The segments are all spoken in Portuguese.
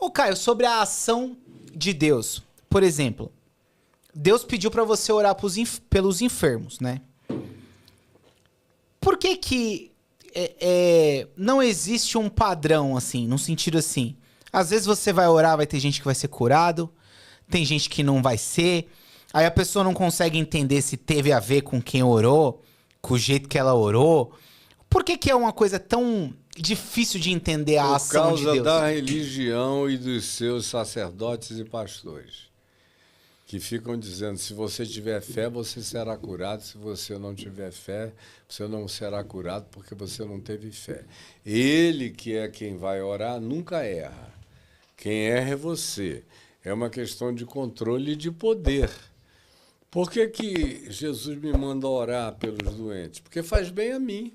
Ô, Caio, sobre a ação de Deus. Por exemplo, Deus pediu pra você orar pelos enfermos, né? Por que não existe um padrão, assim, no sentido assim? Às vezes você vai orar, vai ter gente que vai ser curado, tem gente que não vai ser. Aí a pessoa não consegue entender se teve a ver com quem orou, com o jeito que ela orou. Por que é uma coisa tão difícil de entender a ação de Deus? Por causa da religião e dos seus sacerdotes e pastores, que ficam dizendo, se você tiver fé, você será curado. Se você não tiver fé, você não será curado porque você não teve fé. Ele, que é quem vai orar, nunca erra. Quem erra é você. É uma questão de controle e de poder. Por que Jesus me manda orar pelos doentes? Porque faz bem a mim.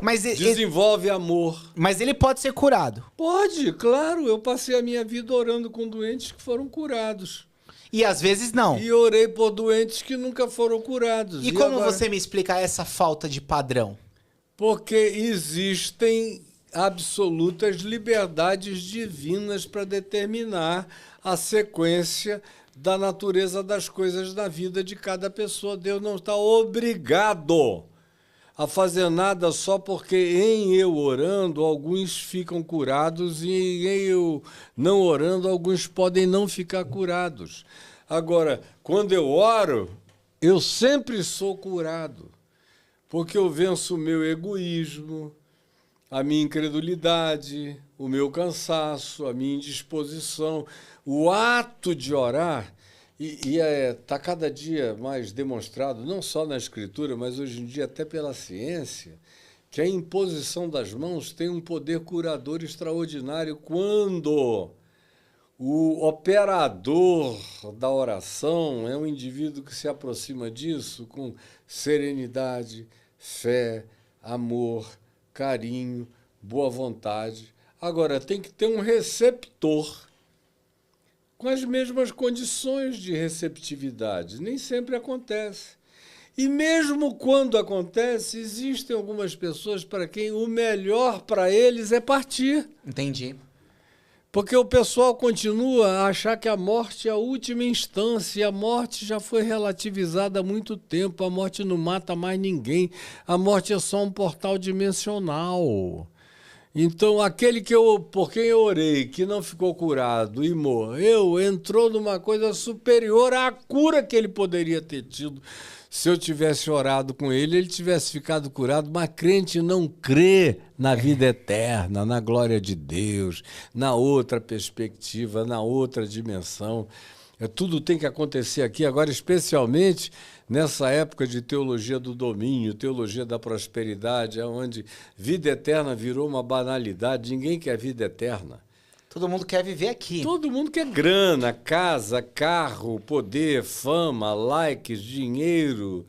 Mas Desenvolve amor. Mas ele pode ser curado. Pode, claro. Eu passei a minha vida orando com doentes que foram curados. E às vezes não. E orei por doentes que nunca foram curados. E como agora... você me explica essa falta de padrão? Porque existem absolutas liberdades divinas para determinar a sequência da natureza das coisas na vida de cada pessoa. Deus não está obrigado a fazer nada só porque em eu orando alguns ficam curados e em eu não orando alguns podem não ficar curados. Agora, quando eu oro, eu sempre sou curado, porque eu venço o meu egoísmo, a minha incredulidade, o meu cansaço, a minha indisposição. O ato de orar está cada dia mais demonstrado, não só na Escritura, mas hoje em dia até pela ciência, que a imposição das mãos tem um poder curador extraordinário quando o operador da oração é um indivíduo que se aproxima disso com serenidade, fé, amor, carinho, boa vontade. Agora, tem que ter um receptor com as mesmas condições de receptividade. Nem sempre acontece. E mesmo quando acontece, existem algumas pessoas para quem o melhor para eles é partir. Entendi. Porque o pessoal continua a achar que a morte é a última instância, e a morte já foi relativizada há muito tempo, a morte não mata mais ninguém, a morte é só um portal dimensional. Então, aquele por quem eu orei, que não ficou curado e morreu, entrou numa coisa superior à cura que ele poderia ter tido. Se eu tivesse orado com ele, ele tivesse ficado curado, mas crente não crê na vida eterna, na glória de Deus, na outra perspectiva, na outra dimensão. Tudo tem que acontecer aqui, agora especialmente nessa época de teologia do domínio, teologia da prosperidade, onde vida eterna virou uma banalidade, ninguém quer vida eterna. Todo mundo quer viver aqui. Todo mundo quer grana, casa, carro, poder, fama, likes, dinheiro,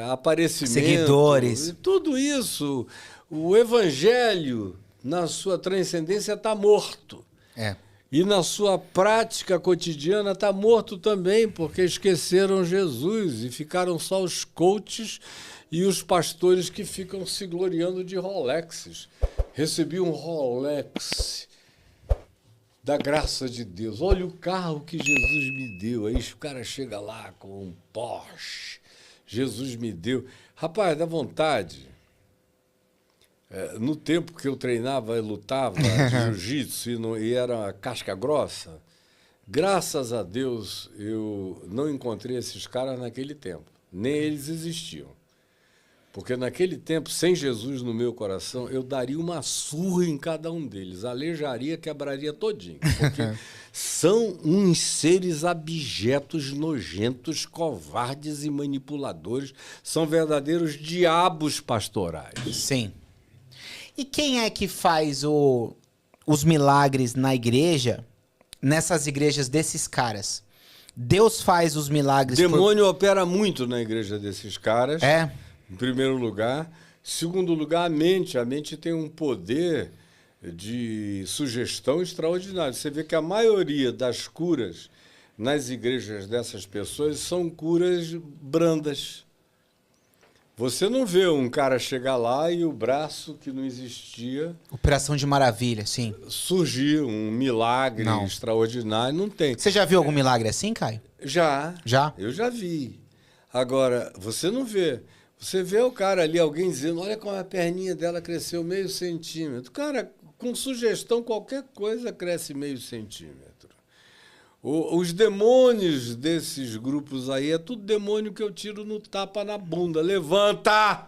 aparecimento. Seguidores. Tudo isso. O evangelho, na sua transcendência, está morto. E na sua prática cotidiana está morto também, porque esqueceram Jesus e ficaram só os coaches e os pastores que ficam se gloriando de Rolexes. Recebi um Rolex da graça de Deus. Olha o carro que Jesus me deu. Aí o cara chega lá com um Porsche. Jesus me deu. Rapaz, dá vontade. No tempo que eu treinava e lutava de jiu-jitsu e era casca grossa, graças a Deus eu não encontrei esses caras naquele tempo. Nem eles existiam. Porque naquele tempo, sem Jesus no meu coração, eu daria uma surra em cada um deles. Aleijaria, quebraria todinho. Porque são uns seres abjetos, nojentos, covardes e manipuladores. São verdadeiros diabos pastorais. Sim. E quem é que faz os milagres na igreja, nessas igrejas desses caras? Deus faz os milagres... Demônio opera muito na igreja desses caras. É? Em primeiro lugar. Segundo lugar, a mente. A mente tem um poder de sugestão extraordinário. Você vê que a maioria das curas nas igrejas dessas pessoas são curas brandas. Você não vê um cara chegar lá e o braço que não existia Operação de Maravilha, sim. surgir, um milagre Não. extraordinário, não tem. Você já viu algum milagre assim, Caio? Já. Já? Eu já vi. Agora, você não vê. Você vê o cara ali, alguém dizendo, olha como a perninha dela cresceu meio centímetro. Cara, com sugestão, qualquer coisa cresce meio centímetro. Os demônios desses grupos aí, é tudo demônio que eu tiro no tapa na bunda. Levanta!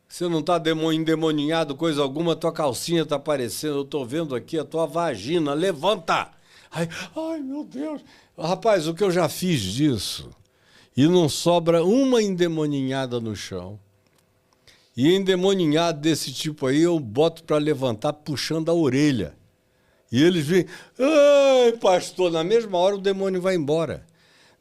Você não está endemoninhado, coisa alguma, tua calcinha está aparecendo, eu estou vendo aqui a tua vagina. Levanta! Ai, meu Deus! Rapaz, o que eu já fiz disso? E não sobra uma endemoninhada no chão. E endemoninhado desse tipo aí, eu boto para levantar puxando a orelha. E eles vêm, ai, pastor, na mesma hora o demônio vai embora.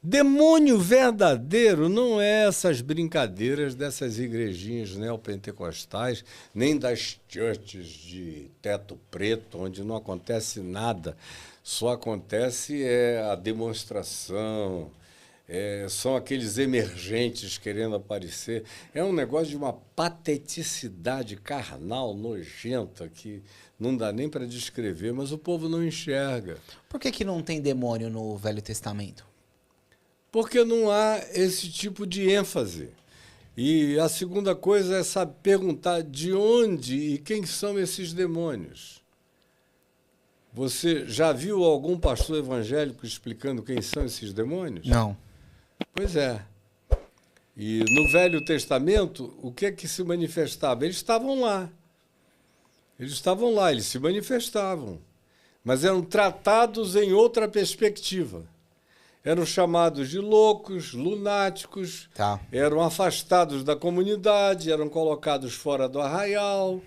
Demônio verdadeiro não é essas brincadeiras dessas igrejinhas neopentecostais, nem das churches de teto preto, onde não acontece nada. Só acontece a demonstração, são aqueles emergentes querendo aparecer. É um negócio de uma pateticidade carnal, nojenta, que não dá nem para descrever, mas o povo não enxerga. Por que não tem demônio no Velho Testamento? Porque não há esse tipo de ênfase. E a segunda coisa é saber perguntar de onde e quem são esses demônios. Você já viu algum pastor evangélico explicando quem são esses demônios? Não. Pois é. E no Velho Testamento, o que é que se manifestava? Eles estavam lá. Eles se manifestavam. Mas eram tratados em outra perspectiva. Eram chamados de loucos, lunáticos, eram afastados da comunidade, eram colocados fora do arraial.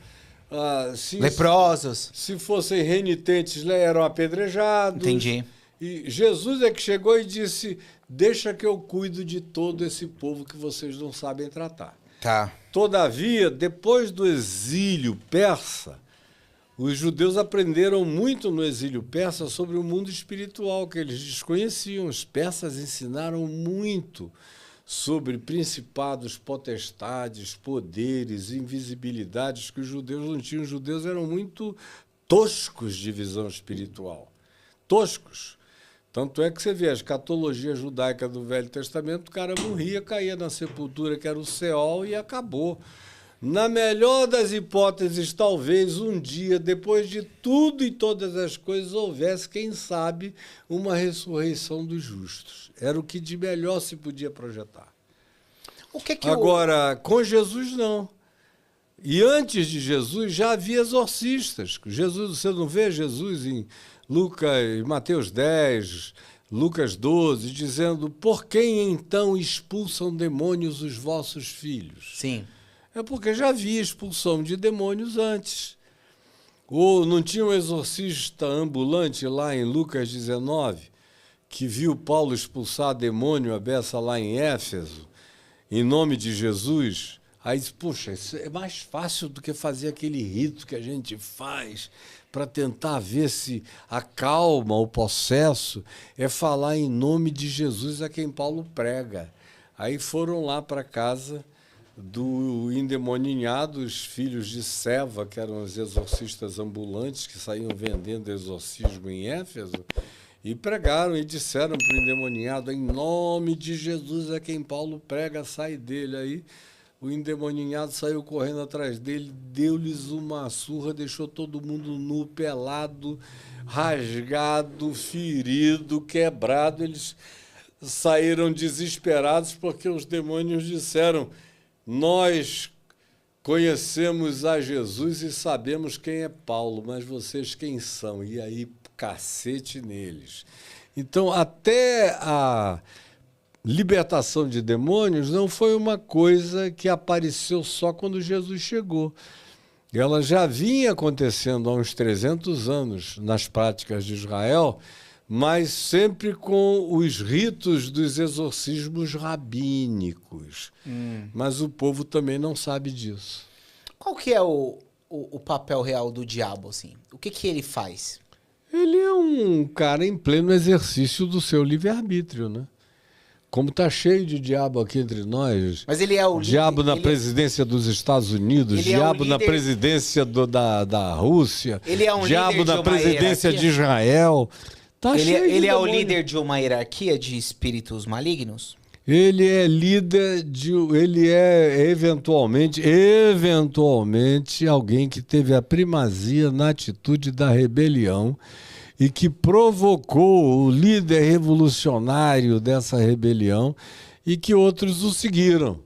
Leprosos. Se fossem renitentes, eram apedrejados. Entendi. E Jesus é que chegou e disse, deixa que eu cuido de todo esse povo que vocês não sabem tratar. Tá. Todavia, depois do exílio persa, os judeus aprenderam muito no exílio persa sobre o mundo espiritual que eles desconheciam. Os persas ensinaram muito sobre principados, potestades, poderes, invisibilidades que os judeus não tinham. Os judeus eram muito toscos de visão espiritual. Toscos. Tanto é que você vê a escatologia judaica do Velho Testamento, o cara morria, caía na sepultura, que era o Seol, e acabou. Na melhor das hipóteses, talvez um dia, depois de tudo e todas as coisas, houvesse, quem sabe, uma ressurreição dos justos. Era o que de melhor se podia projetar. Agora, com Jesus, não. E antes de Jesus, já havia exorcistas. Jesus, você não vê Jesus em Mateus 10, Lucas 12, dizendo, por quem então expulsam demônios os vossos filhos? Sim. É porque já havia expulsão de demônios antes. Ou não tinha um exorcista ambulante lá em Lucas 19, que viu Paulo expulsar demônio à beça lá em Éfeso, em nome de Jesus? Aí diz, puxa, isso é mais fácil do que fazer aquele rito que a gente faz para tentar ver se acalma o possesso, é falar em nome de Jesus a quem Paulo prega. Aí foram lá para casa do endemoninhado, os filhos de Seva, que eram os exorcistas ambulantes que saíam vendendo exorcismo em Éfeso, e pregaram e disseram para o endemoninhado, em nome de Jesus a quem Paulo prega, sai dele. Aí o endemoninhado saiu correndo atrás dele, deu-lhes uma surra, deixou todo mundo nu, pelado, rasgado, ferido, quebrado. Eles saíram desesperados porque os demônios disseram, nós conhecemos a Jesus e sabemos quem é Paulo, mas vocês quem são? E aí, cacete neles. Então, até a libertação de demônios não foi uma coisa que apareceu só quando Jesus chegou. Ela já vinha acontecendo há uns 300 anos nas práticas de Israel, mas sempre com os ritos dos exorcismos rabínicos. Mas o povo também não sabe disso. Qual que é o papel real do diabo, assim? O que ele faz? Ele é um cara em pleno exercício do seu livre-arbítrio, né? Como está cheio de diabo aqui entre nós. Mas ele é o líder. Diabo na presidência dos Estados Unidos, diabo na presidência da Rússia, ele é um diabo na presidência de Israel. Tá cheio de ele é o demônio. líder de uma hierarquia de espíritos malignos? Ele é líder de. Ele é eventualmente alguém que teve a primazia na atitude da rebelião e que provocou o líder revolucionário dessa rebelião e que outros o seguiram.